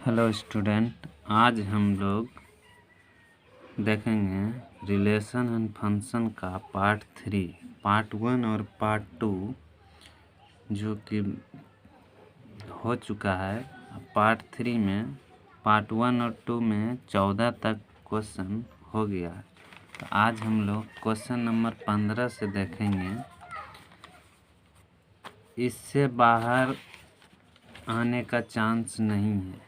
Hello student, आज हम लोग देखेंगे रिलेशन एंड फंक्शन का पार्ट 3, पार्ट 1 और पार्ट 2 जो कि हो चुका है। पार्ट 3 में पार्ट 1 और 2 में 14 तक क्वेश्चन हो गया। तो आज हम लोग क्वेश्चन नंबर 15 से देखेंगे। इससे बाहर आने का चांस नहीं है,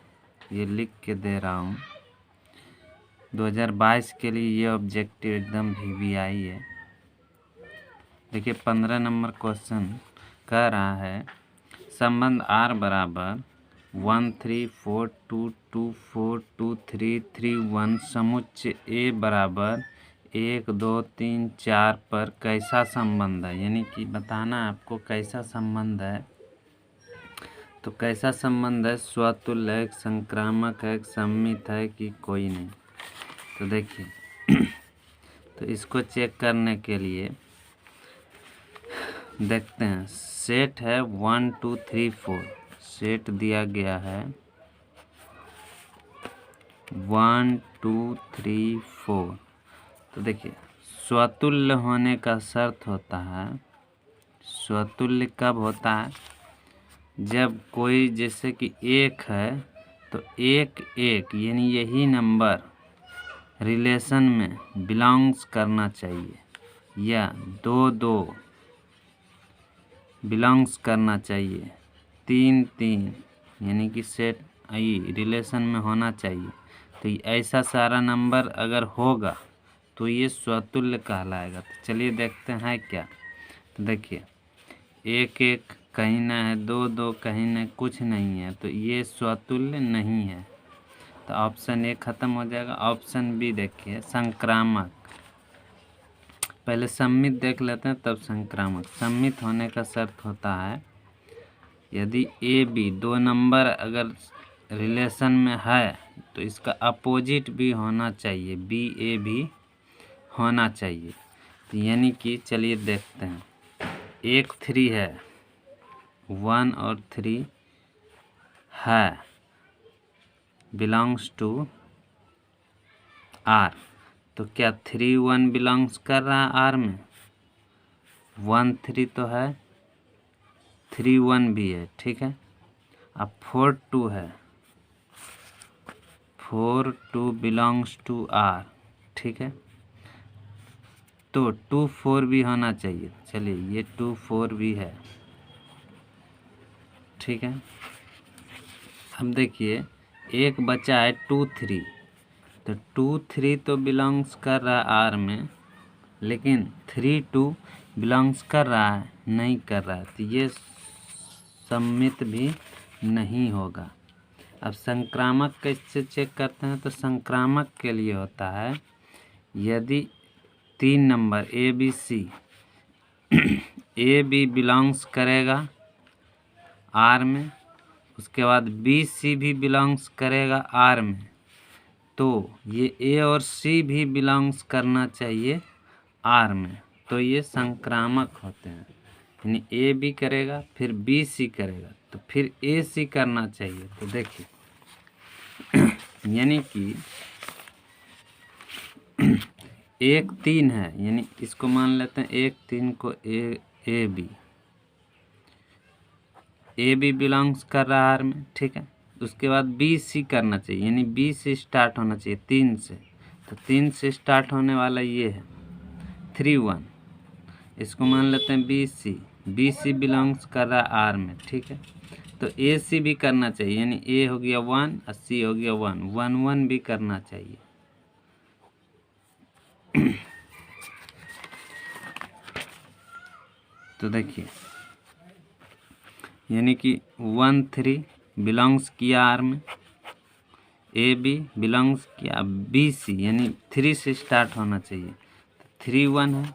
ये लिख के दे रहा हूँ। 2022 के लिए ये ऑब्जेक्टिव एकदम VVI है। देखिए 15 नंबर क्वेश्चन कह रहा है संबंध R बराबर 134224231 समुच्चय A बराबर 1 2 3 4 पर कैसा संबंध है, यानी कि बताना आपको कैसा संबंध है। तो कैसा संबंध है, स्वतुल्य है, संक्रामक है, सममित है कि कोई नहीं। तो देखिए तो इसको चेक करने के लिए देखते हैं। सेट है 1 2 3 4, सेट दिया गया है 1 2 3 4। तो देखिए स्वतुल्य होने का शर्त होता है। स्वतुल्य कब होता है, जब कोई जैसे कि 1 है तो 1 1 यानी यही नंबर रिलेशन में बिलोंग्स करना चाहिए, या 2 2 बिलोंग्स करना चाहिए, 3 3 यानी कि सेट आई रिलेशन में होना चाहिए। तो ऐसा सारा नंबर अगर होगा तो ये स्वतुल्य कहलाएगा। तो चलिए देखते हैं क्या। तो देखिए 1 1 कहीं ना है, 2 2 कहीं ना, कुछ नहीं है, तो ये स्वतुल्य नहीं है। तो ऑप्शन ए खत्म हो जाएगा। ऑप्शन बी देखिए संक्रामक। पहले सम्मित देख लेते हैं तब संक्रामक। सम्मित होने का शर्त होता है यदि ए बी दो नंबर अगर रिलेशन में है तो इसका अपोजिट भी होना चाहिए, बी ए भी होना चाहिए। तो यानी कि चलिए देखते हैं। 1 3 है, 1 और 3 है, बिलोंग्स टू आर। तो क्या 3 1 बिलोंग्स कर रहा है आर में? 1 3 तो है, 3 1 भी है, ठीक है। अब 4 2 है, 4 2 बिलोंग्स टू आर, ठीक है। तो 2 4 भी होना चाहिए। चलिए ये 2 4 भी है, ठीक है। अब देखिए एक बचा है 2 3। तो 2 3 तो बिलोंग्स कर रहा है आर में, लेकिन 3 2 बिलोंग्स कर रहा है, नहीं कर रहा है। तो ये सम्मित भी नहीं होगा। अब संक्रामक कैसे चेक करते हैं? तो संक्रामक के लिए होता है यदि 3 number a b c a b belongs करेगा आर में, उसके बाद बी सी भी बिलोंग्स करेगा आर में, तो ये ए और सी भी बिलोंग्स करना चाहिए आर में। तो ये संक्रामक होते हैं, यानी ए बी करेगा फिर बी सी करेगा तो फिर ए सी करना चाहिए। तो देखिए यानी कि 1 3 है, यानी इसको मान लेते हैं 1 3 को ए बी बिलोंग्स कर रहा है आर में, ठीक है। उसके बाद बी सी करना चाहिए, यानी बी से स्टार्ट होना चाहिए 3 से। तो 3 से स्टार्ट होने वाला ये है 3 1, इसको मान लेते हैं बी सी बिलोंग्स कर रहा है आर में, ठीक है। तो ए सी भी करना चाहिए, यानी ए हो गया 1 और सी हो गया 1 1 1 भी करना चाहिए। तो देखिए यानी कि 1 3 बिलोंग्स किया आर में, ए बी बिलोंग्स किया, बी सी यानी 3 से स्टार्ट होना चाहिए। 3 1 है,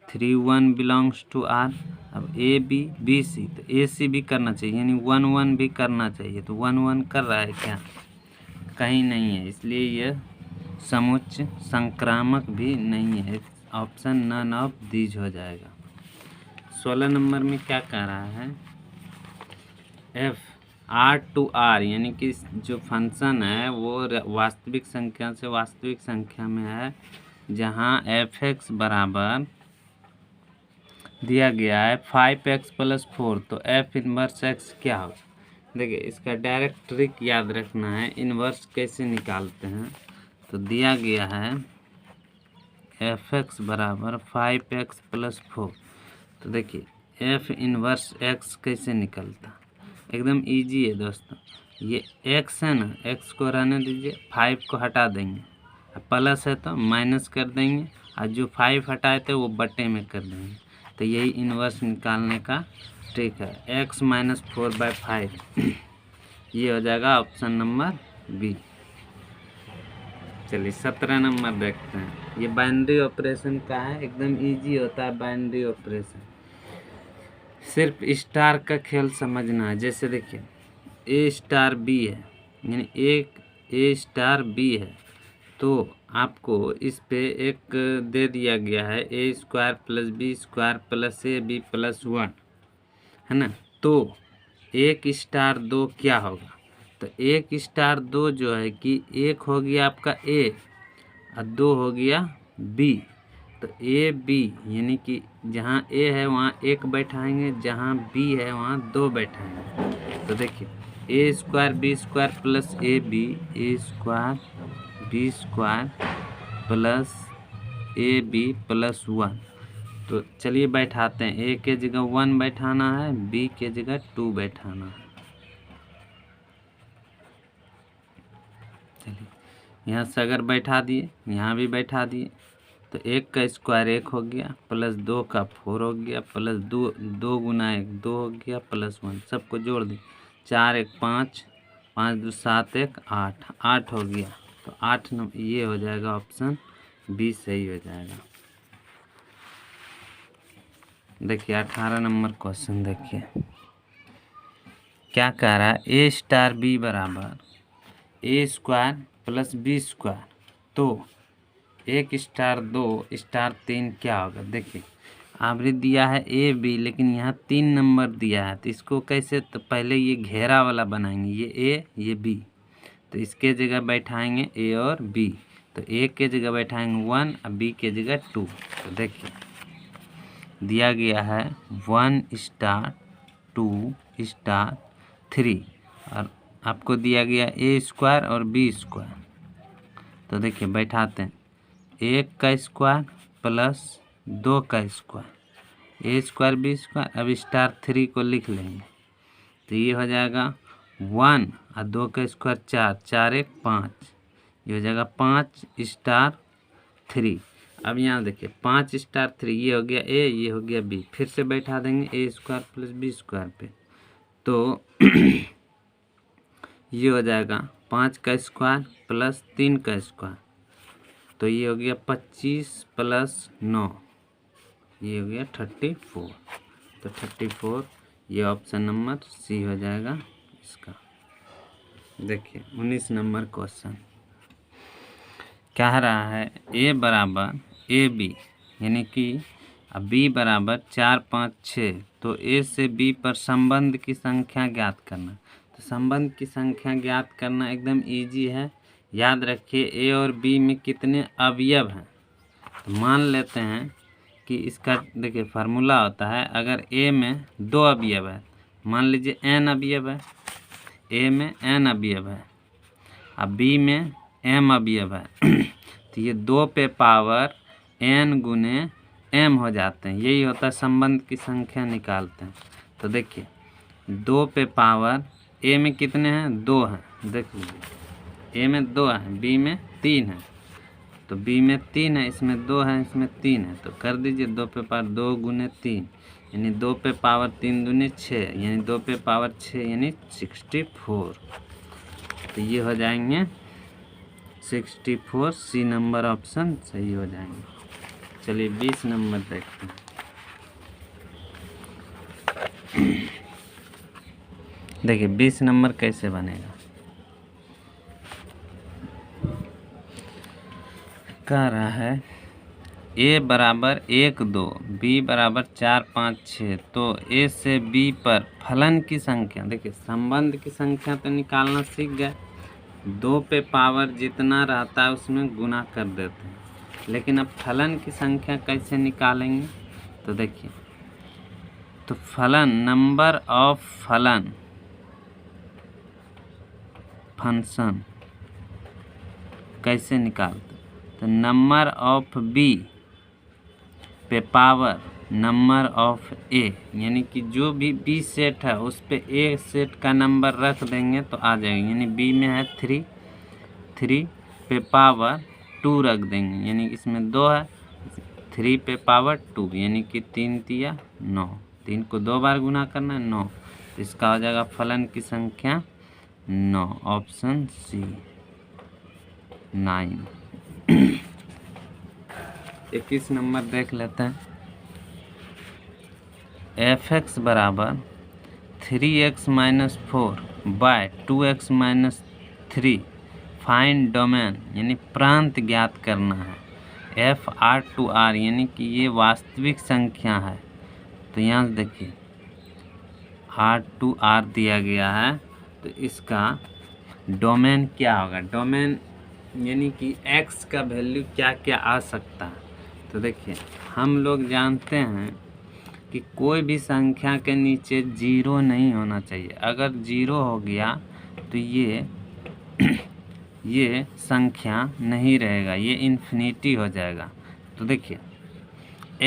3 1 बिलोंग्स टू आर। अब ए बी बी सी, तो ए सी भी करना चाहिए, यानी 1 1 भी करना चाहिए। तो 1 1 कर रहा है क्या? कहीं नहीं है, इसलिए यह समुच्चय संक्रामक भी नहीं है। ऑप्शन नन ऑफ दीज हो जाएगा। 16 नंबर में क्या कह रहा है? एफ R2R यानी कि जो फंक्शन है वो वास्तविक संख्या से वास्तविक संख्या में है, जहाँ f(x) बराबर दिया गया है 5x + 4, तो f इनवर्स x क्या होगा। देखिए इसका डायरेक्ट ट्रिक याद रखना है, इनवर्स कैसे निकालते हैं। तो दिया गया है f(x) बराबर 5x + 4, तो देखिए f इनवर्स x कैसे निकलता, एकदम इजी है दोस्तों। ये x है ना, x को रहने दीजिए, 5 को हटा देंगे, प्लस है तो माइनस कर देंगे, और जो 5 हटाए थे वो बटे में कर देंगे। तो यही इनवर्स निकालने का ट्रिक है, x - 4/5 ये हो जाएगा ऑप्शन नंबर बी। चलिए 17 नंबर देखते हैं। ये बाइनरी ऑपरेशन का है, एकदम इजी होता है बाइनरी ऑपरेशन, सिर्फ स्टार का खेल समझना है। जैसे देखिए A*B है, यानी एक A*B है, तो आपको इस पे एक दे दिया गया है A² + B² + AB + 1, है ना। तो 1*2 क्या होगा, तो 1*2 जो है कि एक हो गया आपका A और 2 हो गया B। तो AB यानी कि जहाँ A है वहाँ 1 बैठाएंगे, जहाँ B है वहाँ 2 बैठाएंगे। तो देखिए A² B² + AB, A² B² + AB + 1। तो चलिए बैठाते हैं, A के जगह 1 बैठाना है, B के जगह 2 बैठाना है। चलिए यहाँ से अगर बैठा दिए, यहाँ भी बैठा दिए, तो 1 का स्क्वायर 1 हो गया, प्लस 2 का 4 हो गया, प्लस 2 × 1 2 हो गया, प्लस 1 सबको जोड़ दी, 4 × 1 5, 5 × 2 7 × 1 8, 8 हो गया। तो 8 नंबर ये हो जाएगा, ऑप्शन बी सही हो जाएगा। देखिए 18 नंबर क्वेश्चन देखिए क्या कह रहा है, A*B बराबर A² + B², तो 1*2*3 क्या होगा। देखिए आवृत्ति दिया है AB, लेकिन यहाँ 3 नंबर दिया है, तो इसको कैसे, तो पहले ये घेरा वाला बनाएंगे, ये A ये B, तो इसके जगह बैठाएंगे A और B। तो A के जगह बैठाएंगे 1 और B के जगह 2। तो देखिए दिया गया है 1*2*3 और आपको दिया गया A² और B²। तो देखिए बैठाते हैं, 1 का स्क्वायर प्लस 2 का स्क्वायर, A² B², अब *3 को लिख लेंगे, तो ये हो जाएगा 1 और 2 का स्क्वायर 4, 4 × 1 5, ये हो जाएगा 5*3। अब यहाँ देखिए 5*3 ये हो गया A, ये हो गया B, फिर से बैठा देंगे A² + B² पे, तो ये हो जाएगा 5 का स्क्वायर प्लस 3 का स्क्वायर, तो ये हो गया 25 + 9, ये हो गया 34। तो 34 ये ऑप्शन नंबर सी हो जाएगा इसका। देखिए 19 नंबर क्वेश्चन कह रहा है A बराबर AB यानी कि B बराबर 4 5 6, तो A से B पर संबंध की संख्या ज्ञात करना। तो संबंध की संख्या ज्ञात करना एकदम इजी है, याद रखिए A और B में कितने अवयव हैं। तो मान लेते हैं कि इसका देखिए फार्मूला होता है, अगर A में 2 अवयव है, मान लीजिए n अवयव है, A में n अवयव है और B में m अवयव है तो ये 2 पे पावर n × m हो जाते हैं, यही होता है संबंध की संख्या निकालते हैं। तो देखिए 2 पे पावर A में कितने हैं, 2 हैं, देख लीजिए A में 2 है, B में 3 है, तो B में 3 है, इसमें 2 है, इसमें 3 है, तो कर दीजिए 2 पे पावर 2 × 3 यानी 2 पे पावर 3 दूनी 6, यानी 2 पे पावर 6 यानी 64। तो ये हो जाएंगे 64, सी नंबर ऑप्शन सही हो जाएंगे। चलिए 20 नंबर देखते हैं। देखिए 20 नंबर कैसे बनेगा, कह रहा है ए बराबर 1 2, बी बराबर 4 5 6। तो ए से बी पर फलन की संख्या, देखिए संबंध की संख्या तो निकालना सीख गए, 2 पे पावर जितना रहता है उसमें गुना कर देते हैं। लेकिन अब फलन की संख्या कैसे निकालेंगे, तो देखिए, तो फलन नंबर ऑफ फलन फंक्शन कैसे निकालते, तो नंबर ऑफ बी पे पावर नंबर ऑफ ए, यानी कि जो भी बी सेट है उस पे ए सेट का नंबर रख देंगे तो आ जाएगा। यानी बी में है 3, 3 पे पावर 2 रख देंगे, यानी इसमें 2 है, 3 पे पावर 2, यानी कि 3 तिया 9, 3 को 2 बार गुना करना है 9, तो इसका हो जाएगा फलन की संख्या 9, ऑप्शन सी 9। 21 नंबर देख लेते हैं। एफ एक्स बराबर 3x minus 4 by 2x minus 3, find domain, यानी प्रांत ज्ञात करना है। एफ आर टू आर, यानी कि ये वास्तविक संख्या है, तो यहाँ से देखिए आर टू आर दिया गया है, तो इसका डोमेन क्या होगा, डोमेन यानी कि x का वैल्यू क्या क्या आ सकता है। तो देखिए हम लोग जानते हैं कि कोई भी संख्या के नीचे 0 नहीं होना चाहिए। अगर 0 हो गया तो ये संख्या नहीं रहेगा, ये इन्फिनिटी हो जाएगा। तो देखिए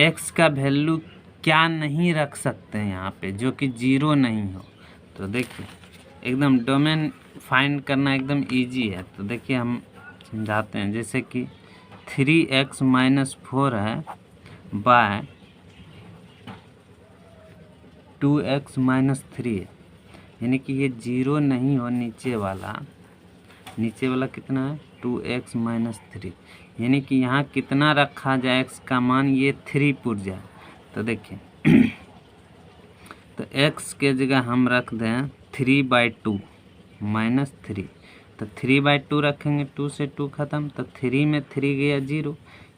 x का वैल्यू क्या नहीं रख सकते हैं यहाँ पे जो कि 0 नहीं हो। तो देखिए एकदम डोमेन फाइंड करना एकदम इजी है। तो देखिए हम समझाते हैं, जैसे कि 3x माइनस 4 है बाय 2x माइनस 3 है, यानी कि ये 0 नहीं हो, नीचे वाला कितना है 2x माइनस 3, यानी कि यहाँ कितना रखा जाए x का मान, ये 3 पुर जाए। तो देखिए तो x के जगह हम रख दें 3/2 माइनस 3, तो 3/2 रखेंगे, 2 से 2 खत्म, तो 3 में 3 गया 0,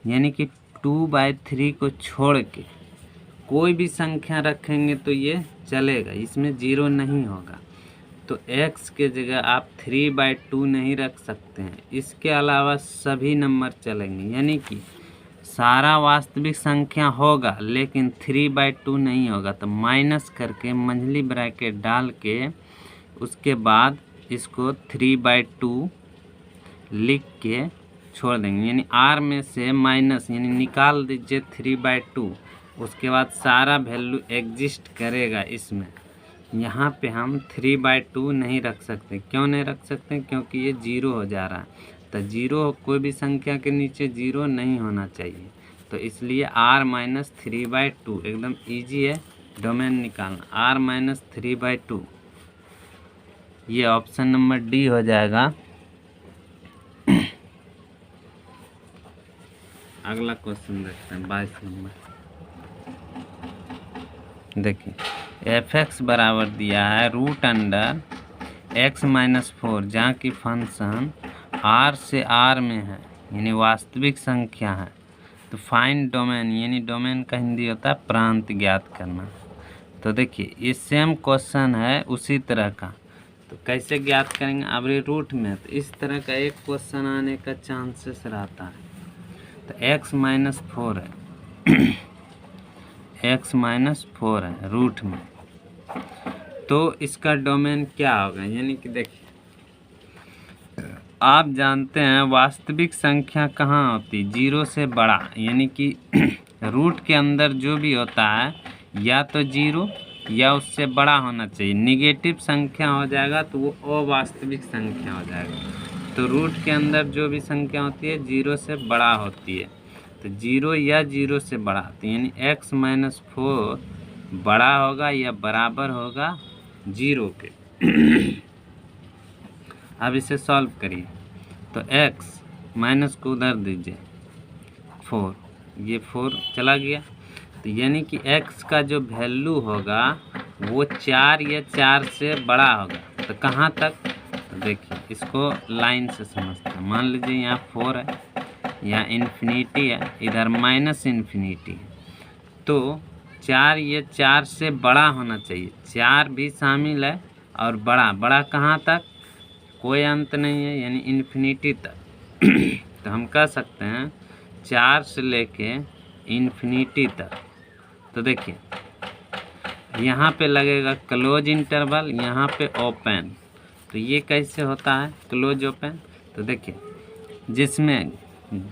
यानी कि 2/3 को छोड़ के कोई भी संख्या रखेंगे तो ये चलेगा, इसमें 0 नहीं होगा। तो x के जगह आप 3/2 नहीं रख सकते हैं, इसके अलावा सभी नंबर चलेंगे, यानी कि सारा वास्तविक संख्या होगा लेकिन 3/2 नहीं होगा। तो माइनस करके मंझली ब्रैकेट डाल के उसके बाद इसको 3/2 लिख के छोड़ देंगे, यानी r में से माइनस यानी निकाल दीजिए 3/2, उसके बाद सारा वैल्यू एग्जिस्ट करेगा इसमें। यहाँ पे हम 3/2 नहीं रख सकते, क्यों नहीं रख सकते, क्योंकि ये 0 हो जा रहा है। तो 0 कोई भी संख्या के नीचे 0 नहीं होना चाहिए, तो इसलिए r माइनस 3/2 एकदम इजी है डोमेन निकालना, r माइनस 3/2, ये ऑप्शन नंबर डी हो जाएगा। अगला क्वेश्चन देखते हैं 22 नंबर। देखिए एफ एक्स बराबर दिया है √x माइनस 4, जहाँ की फंक्शन r से r में है, यानी वास्तविक संख्या है। तो फाइंड डोमेन, यानी डोमेन का हिंदी होता है प्रांत ज्ञात करना। तो देखिए ये सेम क्वेश्चन है उसी तरह का, तो कैसे ज्ञात करेंगे, अब ये रूट में, तो इस तरह का एक क्वेश्चन आने का चांसेस रहता है। तो x माइनस 4 है x माइनस 4 है रूट में, तो इसका डोमेन क्या होगा, यानी कि देखिए आप जानते हैं वास्तविक संख्या कहाँ होती, 0 से बड़ा, यानी कि रूट के अंदर जो भी होता है या तो 0 या उससे बड़ा होना चाहिए। निगेटिव संख्या हो जाएगा तो वो अवास्तविक संख्या हो जाएगा। तो रूट के अंदर जो भी संख्या होती है 0 से बड़ा होती है, तो 0 या 0 से बड़ा, तो यानी x माइनस 4 बड़ा होगा या बराबर होगा 0 के। अब इसे सॉल्व करिए, तो x माइनस को उधर दीजिए 4, ये 4 चला गया, तो यानी कि x का जो वैल्यू होगा वो 4 या 4 से बड़ा होगा। तो कहाँ तक, तो देखिए इसको लाइन से समझते हैं। मान लीजिए यहाँ 4 है, या इन्फिनिटी है, इधर माइनस इन्फिनिटी है, तो 4 ये 4 से बड़ा होना चाहिए। 4 भी शामिल है और बड़ा कहाँ तक, कोई अंत नहीं है, यानी इन्फिनिटी तक। तो हम कह सकते हैं 4 से लेके इन्फिनिटी तक। तो देखिए यहाँ पे लगेगा क्लोज इंटरवल, यहाँ पे ओपन। तो ये कैसे होता है क्लोज ओपन, तो देखिए जिसमें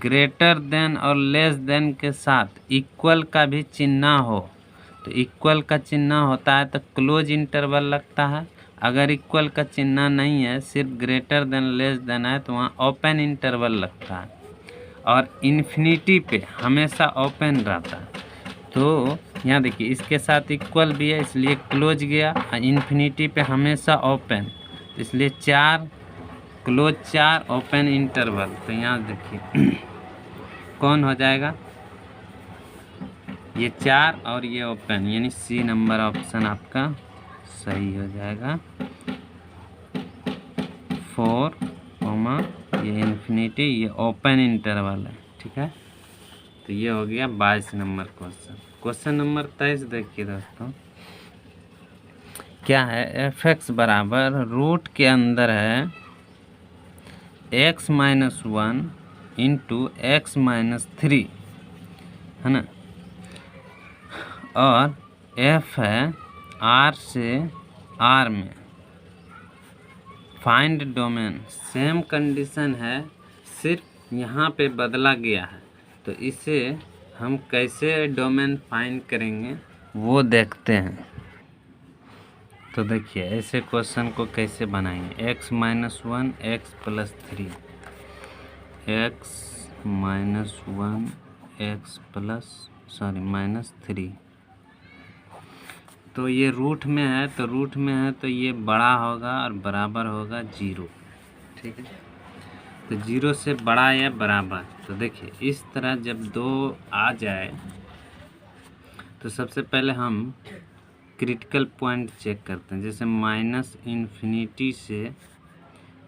ग्रेटर देन और लेस देन के साथ इक्वल का भी चिन्ह हो, तो इक्वल का चिन्ह होता है तो क्लोज इंटरवल लगता है। अगर इक्वल का चिन्ह नहीं है, सिर्फ ग्रेटर देन लेस देन है, तो वहाँ ओपन इंटरवल लगता है। और इन्फिनिटी पे हमेशा ओपन रहता है। तो यहाँ देखिए इसके साथ इक्वल भी है इसलिए क्लोज गया, और इन्फिनिटी पे हमेशा ओपन, इसलिए 4 क्लोज 4 ओपन इंटरवल। तो यहाँ देखिए कौन हो जाएगा, ये 4 और ये ओपन, यानी सी नंबर ऑप्शन आपका सही हो जाएगा। 4, ये इन्फिनिटी, ये ओपन इंटरवल है, ठीक है। तो ये हो गया 22 नंबर क्वेश्चन। क्वेश्चन नंबर 23 देखिए दोस्तों, क्या है, एफ एक्स बराबर रूट के अंदर है x-1 इंटू x-3, है ना, और f है r से r में, फाइंड डोमेन। सेम कंडीशन है, सिर्फ यहाँ पे बदला गया है। तो इसे हम कैसे डोमेन फाइंड करेंगे वो देखते हैं। तो देखिए ऐसे क्वेश्चन को कैसे बनाएंगे, x-1 x + 3, x-1 x -3। तो ये रूट में है, तो ये बड़ा होगा और बराबर होगा 0, ठीक है। तो 0 से बड़ा या बराबर, तो देखिए इस तरह जब 2 आ जाए तो सबसे पहले हम क्रिटिकल पॉइंट चेक करते हैं, जैसे -इन्फिनिटी से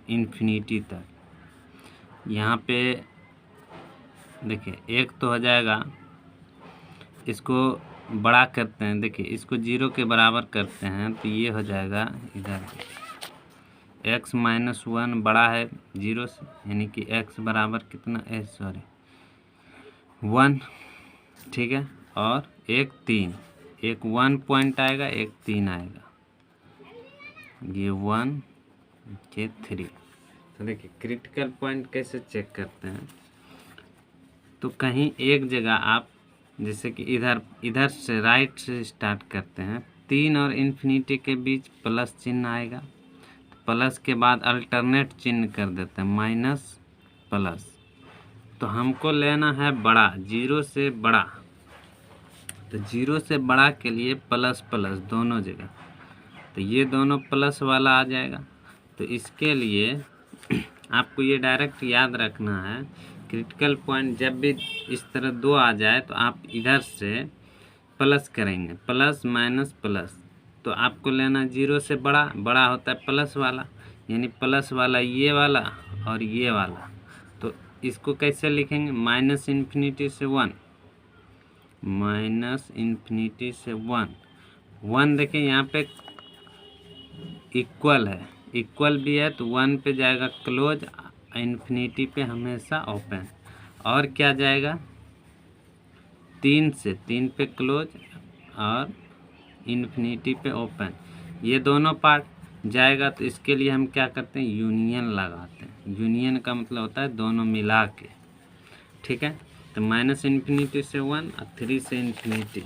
इन्फिनिटी तक। यहाँ पे देखिए एक तो हो जाएगा, इसको बड़ा करते हैं, देखिए इसको 0 के बराबर करते हैं, तो ये हो जाएगा इधर x-1 बड़ा है 0 से, यानी कि x बराबर कितना 1, ठीक है। और एक 3, एक 1 पॉइंट आएगा, एक 3 आएगा, ये 1 ये 3। तो देखिए क्रिटिकल पॉइंट कैसे चेक करते हैं, तो कहीं एक जगह आप जैसे कि इधर से राइट से स्टार्ट करते हैं, 3 और इन्फिनिटी के बीच प्लस चिन्ह आएगा, तो प्लस के बाद अल्टरनेट चिन्ह कर देते हैं माइनस प्लस। तो हमको लेना है बड़ा, 0 से बड़ा, तो 0 से बड़ा के लिए प्लस प्लस दोनों जगह, तो ये दोनों प्लस वाला आ जाएगा। तो इसके लिए आपको ये डायरेक्ट याद रखना है, क्रिटिकल पॉइंट जब भी इस तरह 2 आ जाए तो आप इधर से प्लस करेंगे, प्लस माइनस प्लस। तो आपको लेना 0 से बड़ा होता है प्लस वाला, यानी प्लस वाला ये वाला और ये वाला। तो इसको कैसे लिखेंगे, -इन्फिनिटी से 1, -इन्फिनिटी से 1 देखिए यहाँ पे इक्वल है, इक्वल भी है, तो 1 पे जाएगा क्लोज, इन्फिनिटी पे हमेशा ओपन। और क्या जाएगा, 3 पे क्लोज और इन्फिनिटी पे ओपन, ये दोनों पार्ट जाएगा। तो इसके लिए हम क्या करते हैं, यूनियन लगाते हैं। यूनियन का मतलब होता है दोनों मिला के, ठीक है। तो -इन्फिनिटी से 1 और 3 से इन्फिनिटी,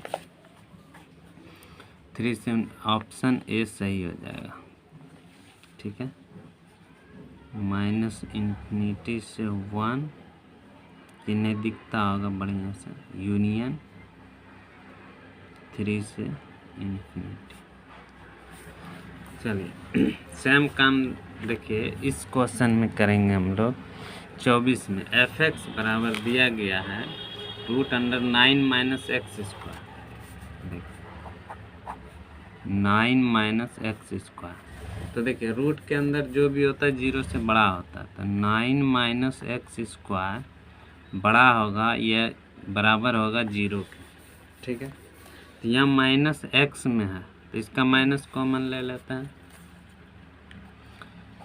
3 से ऑप्शन ए सही हो जाएगा, ठीक है। -इन्फिनिटी से 1, ये नहीं दिखता होगा बढ़िया से, यूनियन 3 से इन्फिनिटी। चलिए सेम काम देखिए इस क्वेश्चन में करेंगे हम लोग 24 में। एफ एक्स बराबर दिया गया है √9 - x², 9 - x²। तो देखिए रूट के अंदर जो भी होता है 0 से बड़ा होता है, तो 9 - x² बड़ा होगा ये बराबर होगा 0 के। ठीक है, तो यहाँ माइनस एक्स में है तो इसका माइनस कॉमन ले लेते हैं।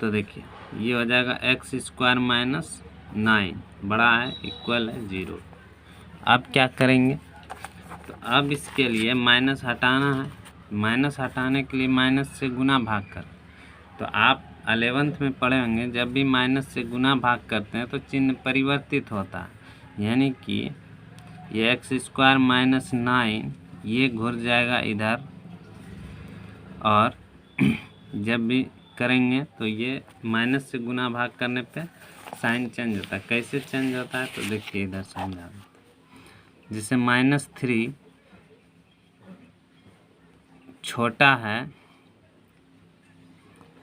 तो देखिए ये हो जाएगा एक्स स्क्वायर माइनस 9 बड़ा है इक्वल है 0। अब क्या करेंगे, तो अब इसके लिए माइनस हटाना है। माइनस हटाने के लिए माइनस से गुना भाग कर, तो आप 11th में पढ़े होंगे जब भी माइनस से गुना भाग करते हैं तो चिन्ह परिवर्तित होता है, यानी कि ये एक्स स्क्वायर माइनस 9 ये घुर जाएगा इधर, और जब भी करेंगे तो ये माइनस से गुना भाग करने पे साइन चेंज होता है। कैसे चेंज होता है तो देखिए इधर समझा देते हैं। जैसे -3 छोटा है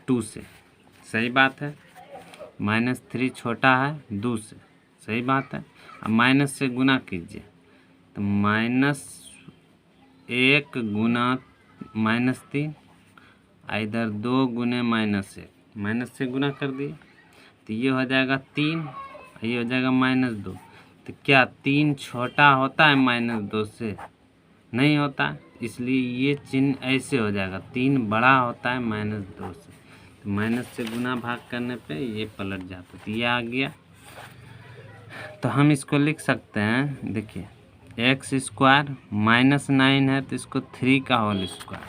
2 से, सही बात है। -3 छोटा है 2 से, सही बात है। अब माइनस से गुना कीजिए तो -1 गुना -3, इधर 2 गुने -1, माइनस से गुना कर दिए तो ये हो जाएगा 3, ये हो जाएगा -2। तो क्या 3 छोटा होता है -2 से? नहीं होता, इसलिए ये चिन्ह ऐसे हो जाएगा, 3 बड़ा होता है -2 से। तो माइनस से गुना भाग करने पे ये पलट जाता, तो ये आ गया। तो हम इसको लिख सकते हैं, देखिए एक्स स्क्वायर -9 है तो इसको 3 का होल स्क्वायर,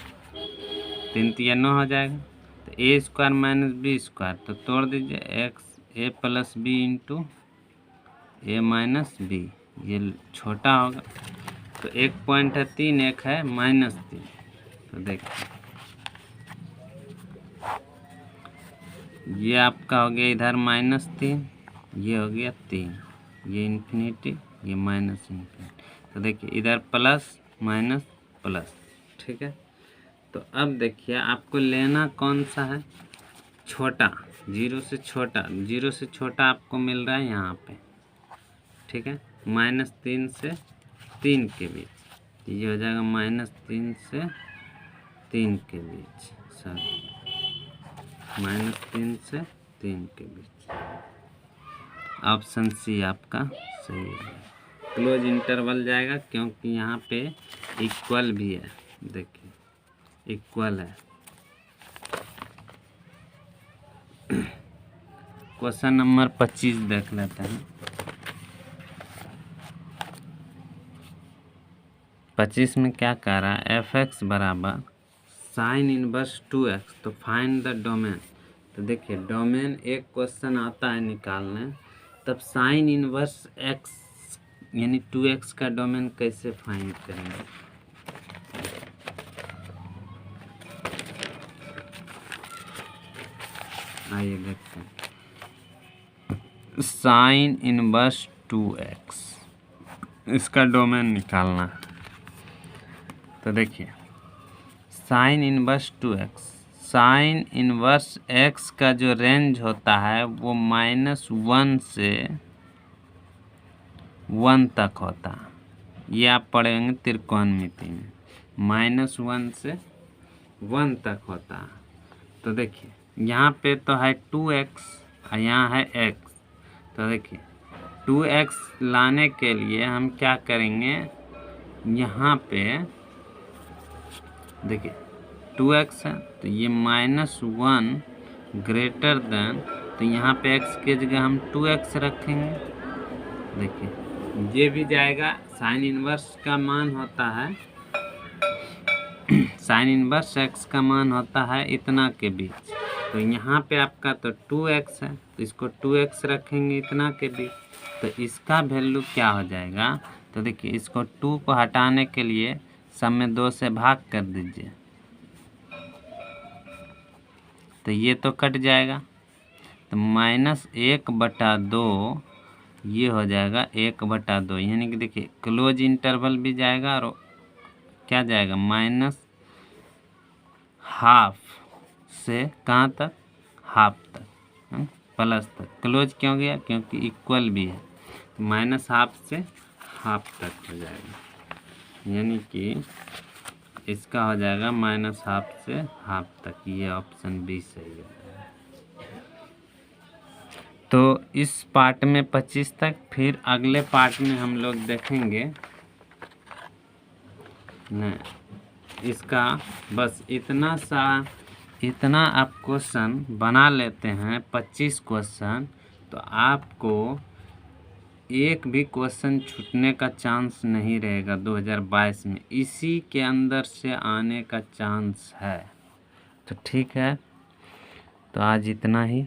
3 3 9 हो जाएगा। तो ए स्क्वायर माइनस बी स्क्वायर, तो तोड़ दीजिए एक्स ए प्लस बी इंटू ए माइनस बी, ये छोटा होगा। तो एक पॉइंट है 3, एक है -3, तो देखिए ये आपका हो गया इधर -3, ये हो गया 3, ये इन्फिनिटी, ये माइनस इन्फिनिटी। तो देखिए इधर प्लस माइनस प्लस। ठीक है, तो अब देखिए आपको लेना कौन सा है, छोटा, 0 से छोटा। 0 से छोटा आपको मिल रहा है यहाँ पे। ठीक है, -3 से 3 के बीच, तो ये हो जाएगा -3 से 3 के बीच, सॉरी -3 से 3 के बीच। ऑप्शन सी आपका सही है, क्लोज इंटरवल जाएगा क्योंकि यहाँ पे इक्वल भी है, देखिए इक्वल है। क्वेश्चन नंबर 25 देख लेते हैं। 25 में क्या कह रहा है, f(x) बराबर साइन इनवर्स 2x, तो फाइंड द डोमेन। तो देखिए डोमेन एक क्वेश्चन आता है निकालने, तब साइन इनवर्स x यानी 2x का डोमेन कैसे फाइंड करेंगे। आइए देखते हैं, साइन इनवर्स 2x इसका डोमेन निकालना है। तो देखिए sine inverse 2x, sine inverse x का जो रेंज होता है वो -1 से 1 तक होता है। ये आप पढ़ेंगे त्रिकोणमिति में, -1 से 1 तक होता है। तो देखिए यहाँ पे तो है 2x और यहाँ है x। तो देखिए 2x लाने के लिए हम क्या करेंगे, यहाँ पे देखिए 2x है तो ये -1 ग्रेटर देन, तो यहाँ पे x के जगह हम 2x रखेंगे। देखिए ये भी जाएगा, साइन इनवर्स का मान होता है साइन इनवर्स x का मान होता है इतना के बीच। तो यहाँ पे आपका तो 2x है तो इसको 2x रखेंगे इतना के बीच, तो इसका वैल्यू क्या हो जाएगा। तो देखिए इसको 2 को हटाने के लिए सब में 2 से भाग कर दीजिए, तो ये तो कट जाएगा, तो -1/2 ये हो जाएगा 1/2, यानी कि देखिए क्लोज इंटरवल भी जाएगा और क्या जाएगा -½ से कहाँ तक, ½ तक, प्लस तक। क्लोज क्यों गया, क्योंकि इक्वल भी है, -½ से ½ तक हो जाएगा, यानी कि इसका हो जाएगा -½ से ½ तक। ये ऑप्शन बी सही है। तो इस पार्ट में 25 तक, फिर अगले पार्ट में हम लोग देखेंगे नहीं, इसका बस इतना आप क्वेश्चन बना लेते हैं 25 क्वेश्चन, तो आपको एक भी क्वेश्चन छूटने का चांस नहीं रहेगा 2022 में। इसी के अंदर से आने का चांस है। तो ठीक है, तो आज इतना ही।